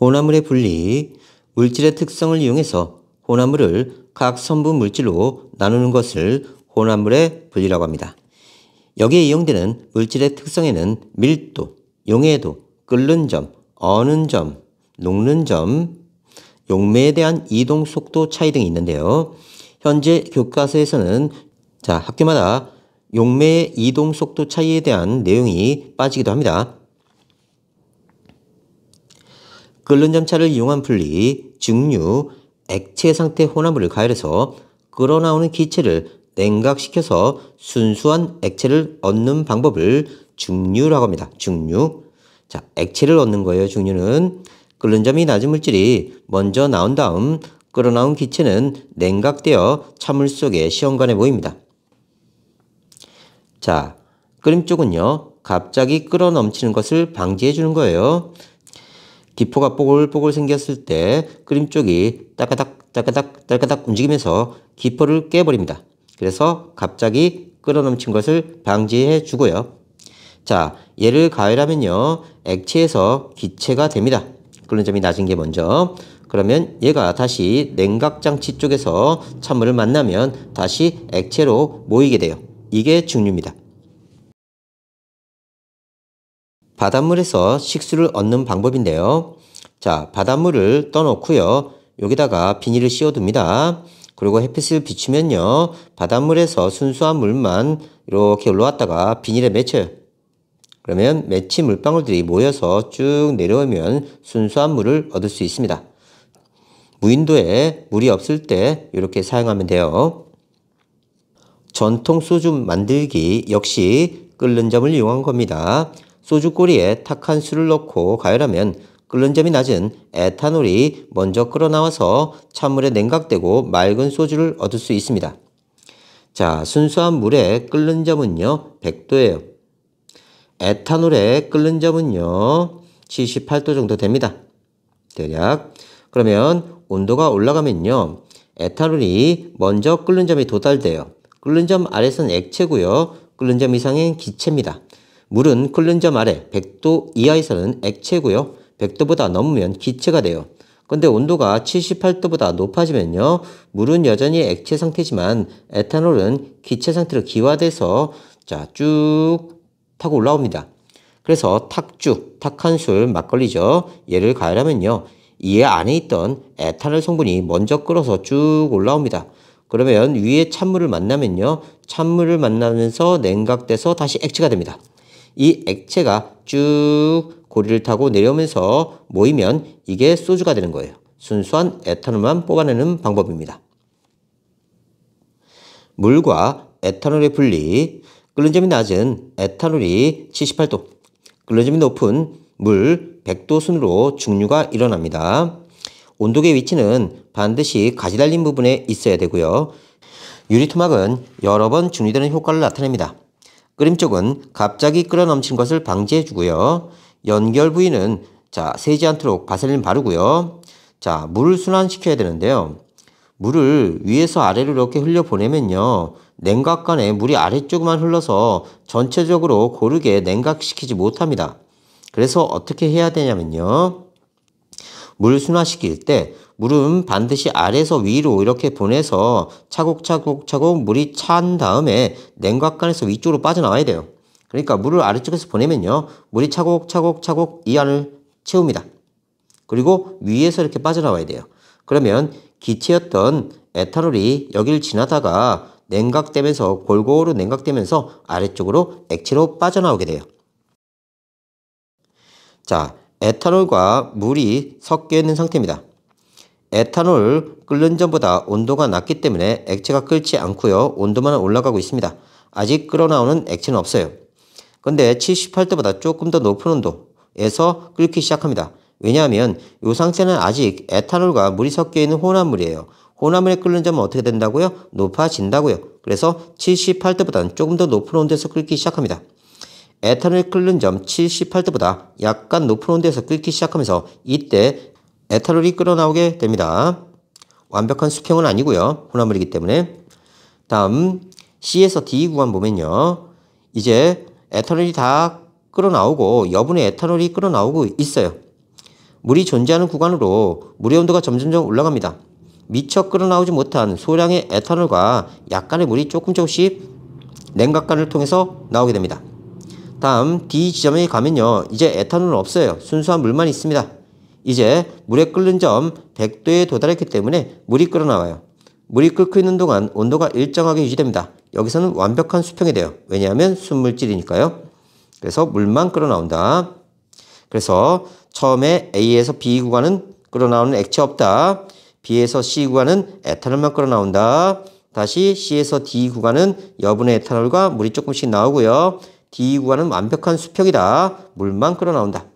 혼합물의 분리, 물질의 특성을 이용해서 혼합물을 각 성분 물질로 나누는 것을 혼합물의 분리라고 합니다. 여기에 이용되는 물질의 특성에는 밀도, 용해도, 끓는 점, 어는 점, 녹는 점, 용매에 대한 이동 속도 차이 등이 있는데요. 현재 교과서에서는 학교마다 용매의 이동 속도 차이에 대한 내용이 빠지기도 합니다. 끓는 점차를 이용한 분리, 증류, 액체 상태 혼합물을 가열해서 끓어나오는 기체를 냉각시켜서 순수한 액체를 얻는 방법을 증류라고 합니다. 증류. 액체를 얻는 거예요. 증류는 끓는 점이 낮은 물질이 먼저 나온 다음 끓어나온 기체는 냉각되어 찬물 속에 시험관에 모입니다. 끓임 쪽은요, 갑자기 끓어 넘치는 것을 방지해 주는 거예요. 기포가 뽀글뽀글 생겼을 때 끓임 쪽이 따까닥 움직이면서 기포를 깨버립니다. 그래서 갑자기 끓어 넘친 것을 방지해 주고요. 얘를 가열하면요, 액체에서 기체가 됩니다. 끓는 점이 낮은 게 먼저. 그러면 얘가 다시 냉각장치 쪽에서 찬물을 만나면 다시 액체로 모이게 돼요. 이게 증류입니다. 바닷물에서 식수를 얻는 방법인데요. 바닷물을 떠놓고요, 여기다가 비닐을 씌워둡니다. 그리고 햇빛을 비추면요, 바닷물에서 순수한 물만 이렇게 올라왔다가 비닐에 맺혀요. 그러면 맺힌 물방울들이 모여서 쭉 내려오면 순수한 물을 얻을 수 있습니다. 무인도에 물이 없을 때 이렇게 사용하면 돼요. 전통 소주 만들기 역시 끓는 점을 이용한 겁니다. 소주 꼬리에 탁한 술을 넣고 가열하면 끓는 점이 낮은 에탄올이 먼저 끓어나와서 찬물에 냉각되고 맑은 소주를 얻을 수 있습니다. 순수한 물의 끓는 점은요, 100도예요. 에탄올의 끓는 점은요, 78도 정도 됩니다. 대략. 그러면 온도가 올라가면요, 에탄올이 먼저 끓는 점이 도달돼요. 끓는 점 아래선 액체고요, 끓는 점 이상은 기체입니다. 물은 끓는 점 아래 100도 이하에서는 액체고요, 100도보다 넘으면 기체가 돼요. 근데 온도가 78도보다 높아지면요, 물은 여전히 액체 상태지만 에탄올은 기체 상태로 기화돼서 쭉 타고 올라옵니다. 그래서 탁주, 탁한 술, 막걸리죠. 얘를 가열하면요, 이 안에 있던 에탄올 성분이 먼저 끓어서 쭉 올라옵니다. 그러면 위에 찬물을 만나면요, 찬물을 만나면서 냉각돼서 다시 액체가 됩니다. 이 액체가 쭉 고리를 타고 내려오면서 모이면 이게 소주가 되는 거예요. 순수한 에탄올만 뽑아내는 방법입니다. 물과 에탄올의 분리. 끓는 점이 낮은 에탄올이 78도, 끓는 점이 높은 물 100도 순으로 증류가 일어납니다. 온도계 위치는 반드시 가지 달린 부분에 있어야 되고요. 유리토막은 여러 번 증류되는 효과를 나타냅니다. 끓임 쪽은 갑자기 끓어 넘친 것을 방지해 주고요. 연결 부위는 새지 않도록 바셀린 바르고요. 물을 순환시켜야 되는데요. 물을 위에서 아래로 이렇게 흘려보내면요, 냉각관에 물이 아래쪽만 흘러서 전체적으로 고르게 냉각시키지 못합니다. 그래서 어떻게 해야 되냐면요, 물 순환시킬 때 물은 반드시 아래에서 위로 이렇게 보내서 차곡차곡 물이 찬 다음에 냉각관에서 위쪽으로 빠져나와야 돼요. 그러니까 물을 아래쪽에서 보내면요, 물이 차곡차곡 이 안을 채웁니다. 그리고 위에서 이렇게 빠져나와야 돼요. 그러면 기체였던 에탄올이 여기를 지나다가 냉각되면서 골고루 냉각되면서 아래쪽으로 액체로 빠져나오게 돼요. 에탄올과 물이 섞여 있는 상태입니다. 에탄올 끓는 점보다 온도가 낮기 때문에 액체가 끓지 않고요, 온도만 올라가고 있습니다. 아직 끓어나오는 액체는 없어요. 근데 78도보다 조금 더 높은 온도에서 끓기 시작합니다. 왜냐하면 이 상태는 아직 에탄올과 물이 섞여 있는 혼합물이에요. 혼합물의 끓는 점은 어떻게 된다고요? 높아진다고요. 그래서 78도보다는 조금 더 높은 온도에서 끓기 시작합니다. 에탄올의 끓는 점 78도보다 약간 높은 온도에서 끓기 시작하면서 이때 에탄올이 끓어나오게 됩니다. 완벽한 수평은 아니고요, 혼합물이기 때문에. 다음 C에서 D 구간 보면요, 이제 에탄올이 다 끓어나오고 여분의 에탄올이 끓어나오고 있어요. 물이 존재하는 구간으로 물의 온도가 점점점 올라갑니다. 미처 끓어나오지 못한 소량의 에탄올과 약간의 물이 조금씩 냉각관을 통해서 나오게 됩니다. 다음 D 지점에 가면요. 이제 에탄올은 없어요. 순수한 물만 있습니다. 이제 물의 끓는 점 100도에 도달했기 때문에 물이 끓어나와요. 물이 끓고 있는 동안 온도가 일정하게 유지됩니다. 여기서는 완벽한 수평이 돼요. 왜냐하면 순물질이니까요. 그래서 물만 끓어나온다. 그래서 처음에 A에서 B 구간은 끓어나오는 액체 없다. B에서 C 구간은 에탄올만 끓어나온다. 다시 C에서 D 구간은 여분의 에탄올과 물이 조금씩 나오고요. D 구간은 완벽한 수평이다. 물만 끓어나온다.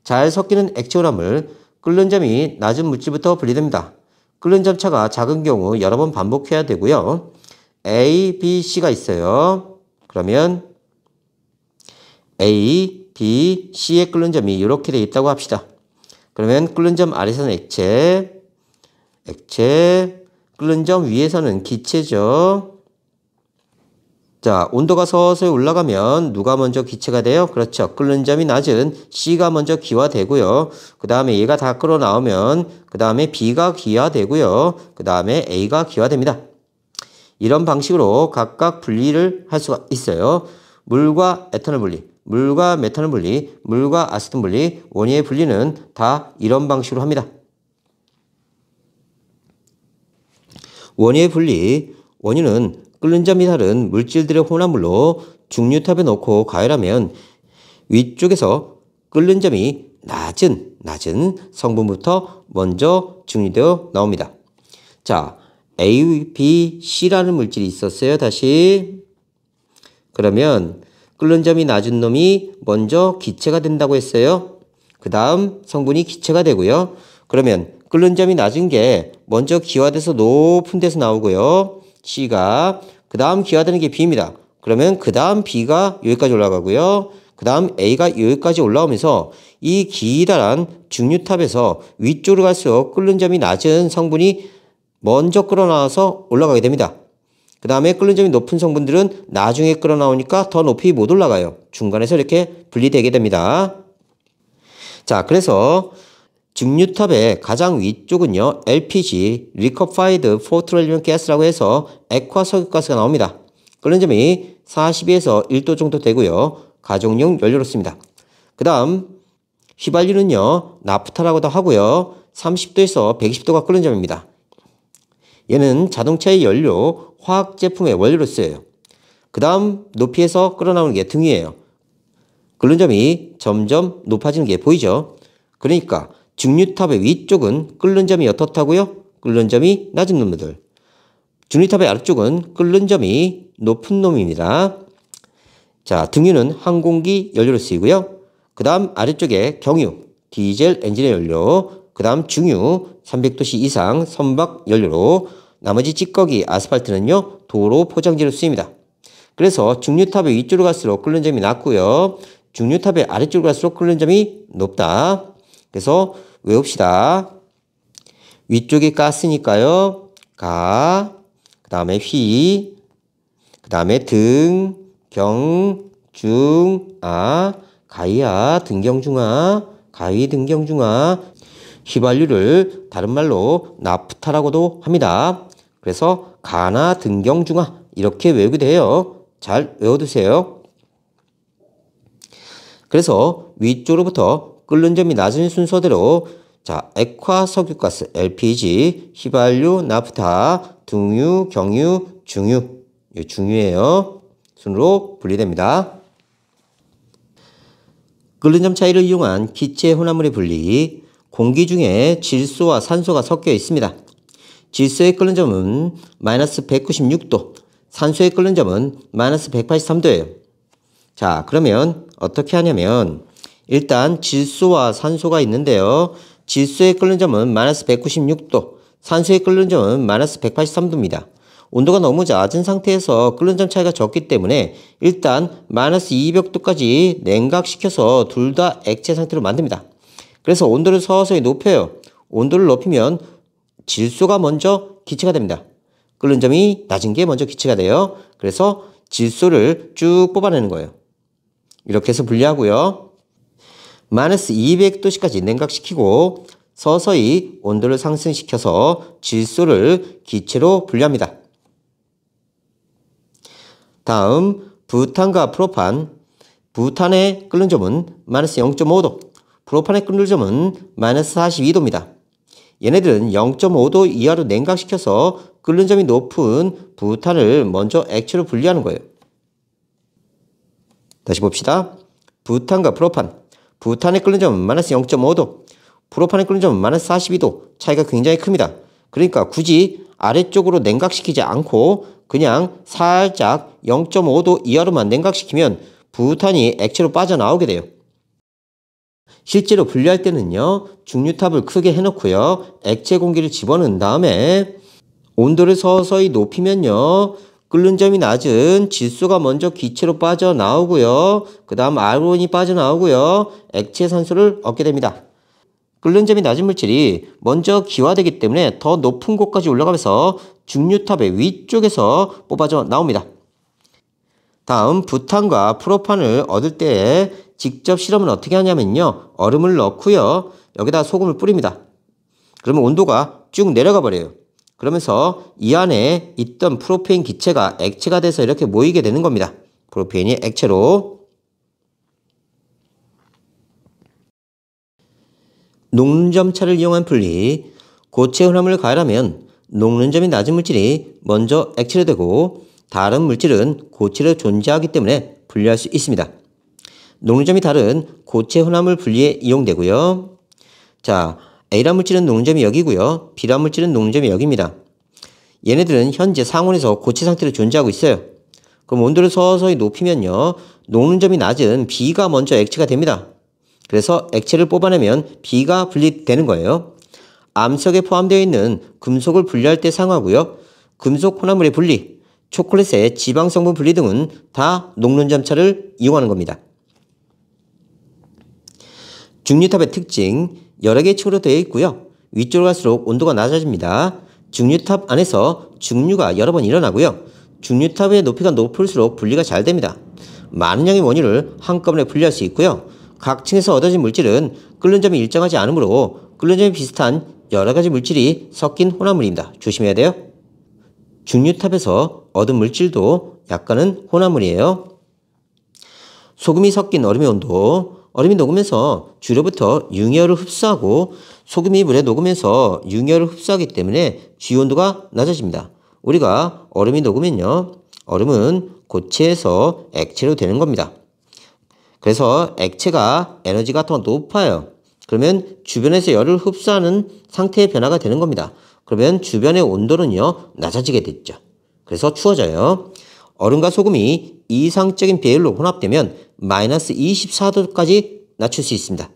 잘 섞이는 액체 혼합물, 끓는 점이 낮은 물질부터 분리됩니다. 끓는 점 차가 작은 경우 여러 번 반복해야 되고요. A, B, C가 있어요. 그러면 A, B, C의 끓는 점이 이렇게 되어 있다고 합시다. 그러면 끓는 점 아래서는 액체, 끓는 점 위에서는 기체죠. 자, 온도가 서서히 올라가면 누가 먼저 기체가 돼요? 그렇죠. 끓는 점이 낮은 C가 먼저 기화되고요. 그 다음에 얘가 다 끓어나오면 그 다음에 B가 기화되고요. 그 다음에 A가 기화됩니다. 이런 방식으로 각각 분리를 할 수가 있어요. 물과 에탄올 분리, 물과 메탄올 분리, 물과 아세톤 분리, 원유의 분리는 다 이런 방식으로 합니다. 원유의 분리, 원유는 끓는 점이 다른 물질들의 혼합물로 중류탑에 넣고 가열하면 위쪽에서 끓는 점이 낮은 성분부터 먼저 증류되어 나옵니다. 자, A, B, C라는 물질이 있었어요. 다시. 그러면 끓는 점이 낮은 놈이 먼저 기체가 된다고 했어요. 그 다음 성분이 기체가 되고요. 그러면 끓는 점이 낮은 게 먼저 기화돼서 높은 데서 나오고요. C가 그 다음 기화되는 게 B입니다. 그러면 그 다음 B가 여기까지 올라가고요. 그 다음 A가 여기까지 올라오면서 이 기다란 증류탑에서 위쪽으로 갈수록 끓는 점이 낮은 성분이 먼저 끓어나와서 올라가게 됩니다. 그 다음에 끓는 점이 높은 성분들은 나중에 끓어나오니까 더 높이 못 올라가요. 중간에서 이렇게 분리되게 됩니다. 자, 그래서 증류탑의 가장 위쪽은요, LPG, Liquefied Petroleum Gas라고 해서 액화 석유가스가 나옵니다. 끓는 점이 42에서 1도 정도 되고요. 가정용 연료로 씁니다. 그 다음 휘발유는요, 나프타라고도 하고요. 30도에서 120도가 끓는 점입니다. 얘는 자동차의 연료, 화학 제품의 원료로 쓰여요. 그 다음 높이에서 끓어나오는 게 등유예요. 끓는 점이 점점 높아지는 게 보이죠? 그러니까 증류탑의 위쪽은 끓는 점이 어떻다고요? 끓는 점이 낮은 놈들. 증류탑의 아래쪽은 끓는 점이 높은 놈입니다. 자, 등유는 항공기 연료로 쓰이고요. 그 다음 아래쪽에 경유, 디젤 엔진의 연료, 그 다음 중유, 300도씨 이상 선박 연료로, 나머지 찌꺼기, 아스팔트는요, 도로 포장지로 쓰입니다. 그래서 증류탑의 위쪽으로 갈수록 끓는 점이 낮고요. 증류탑의 아래쪽으로 갈수록 끓는 점이 높다. 그래서 외웁시다. 위쪽이 가스니까요. 가, 그 다음에 휘, 그 다음에 등, 경, 중, 아, 가이아, 등경중아, 가위, 등경중아. 휘발유를 다른 말로 나프타라고도 합니다. 그래서 가나, 등경중아 이렇게 외우게 돼요. 잘 외워두세요. 그래서 위쪽으로부터 끓는 점이 낮은 순서대로 자, 액화 석유가스, LPG, 휘발유, 나프타, 등유, 경유, 중유. 이 중유예요. 순으로 분리됩니다. 끓는 점 차이를 이용한 기체 혼합물의 분리. 공기 중에 질소와 산소가 섞여 있습니다. 질소의 끓는 점은 마이너스 196도, 산소의 끓는 점은 마이너스 183도예요. 자, 그러면 어떻게 하냐면 일단 질소와 산소가 있는데요. 질소의 끓는 점은 마이너스 196도, 산소의 끓는 점은 마이너스 183도입니다. 온도가 너무 낮은 상태에서 끓는 점 차이가 적기 때문에 일단 마이너스 200도까지 냉각시켜서 둘 다 액체 상태로 만듭니다. 그래서 온도를 서서히 높여요. 온도를 높이면 질소가 먼저 기체가 됩니다. 끓는 점이 낮은 게 먼저 기체가 돼요. 그래서 질소를 쭉 뽑아내는 거예요. 이렇게 해서 분리하고요. 마이너스 200도씨까지 냉각시키고 서서히 온도를 상승시켜서 질소를 기체로 분리합니다. 다음 부탄과 프로판. 부탄의 끓는 점은 마이너스 0.5도, 프로판의 끓는 점은 마이너스 42도입니다. 얘네들은 0.5도 이하로 냉각시켜서 끓는 점이 높은 부탄을 먼저 액체로 분리하는 거예요. 다시 봅시다. 부탄과 프로판. 부탄의 끓는 점은 마이너스 0.5도, 프로판의 끓는 점은 마이너스 42도. 차이가 굉장히 큽니다. 그러니까 굳이 아래쪽으로 냉각시키지 않고 그냥 살짝 0.5도 이하로만 냉각시키면 부탄이 액체로 빠져나오게 돼요. 실제로 분리할 때는요, 중류탑을 크게 해놓고요, 액체 공기를 집어넣은 다음에 온도를 서서히 높이면요, 끓는 점이 낮은 질소가 먼저 기체로 빠져나오고요, 그 다음 아르곤이 빠져나오고요, 액체 산소를 얻게 됩니다. 끓는 점이 낮은 물질이 먼저 기화되기 때문에 더 높은 곳까지 올라가면서 중류탑의 위쪽에서 뽑아져 나옵니다. 다음 부탄과 프로판을 얻을 때 직접 실험은 어떻게 하냐면요, 얼음을 넣고요, 여기다 소금을 뿌립니다. 그러면 온도가 쭉 내려가 버려요. 그러면서 이 안에 있던 프로페인 기체가 액체가 돼서 이렇게 모이게 되는 겁니다. 프로페인이 액체로. 녹는 점차를 이용한 분리. 고체 혼합물을 가열하면 녹는 점이 낮은 물질이 먼저 액체로 되고 다른 물질은 고체로 존재하기 때문에 분리할 수 있습니다. 녹는 점이 다른 고체 혼합물 분리에 이용되고요. 자, A란 물질은 녹는 점이 여기고요, B란 물질은 녹는 점이 여기입니다. 얘네들은 현재 상온에서 고체 상태로 존재하고 있어요. 그럼 온도를 서서히 높이면요, 녹는 점이 낮은 B가 먼저 액체가 됩니다. 그래서 액체를 뽑아내면 B가 분리되는 거예요. 암석에 포함되어 있는 금속을 분리할 때 사용하고요, 금속 혼합물의 분리, 초콜릿의 지방 성분 분리 등은 다 녹는 점차를 이용하는 겁니다. 중류탑의 특징, 여러 개의 층으로 되어 있고요, 위쪽으로 갈수록 온도가 낮아집니다. 중류탑 안에서 중류가 여러 번 일어나고요, 중류탑의 높이가 높을수록 분리가 잘 됩니다. 많은 양의 원유를 한꺼번에 분리할 수 있고요, 각 층에서 얻어진 물질은 끓는 점이 일정하지 않으므로 끓는 점이 비슷한 여러 가지 물질이 섞인 혼합물입니다. 조심해야 돼요. 중류탑에서 얻은 물질도 약간은 혼합물이에요. 소금이 섞인 얼음의 온도. 얼음이 녹으면서 주로부터 융해열을 흡수하고 소금이 물에 녹으면서 융해열을 흡수하기 때문에 주요 온도가 낮아집니다. 우리가 얼음이 녹으면요, 얼음은 고체에서 액체로 되는 겁니다. 그래서 액체가 에너지가 더 높아요. 그러면 주변에서 열을 흡수하는 상태의 변화가 되는 겁니다. 그러면 주변의 온도는요, 낮아지게 됐죠. 그래서 추워져요. 얼음과 소금이 이상적인 비율로 혼합되면 마이너스 24도까지 낮출 수 있습니다.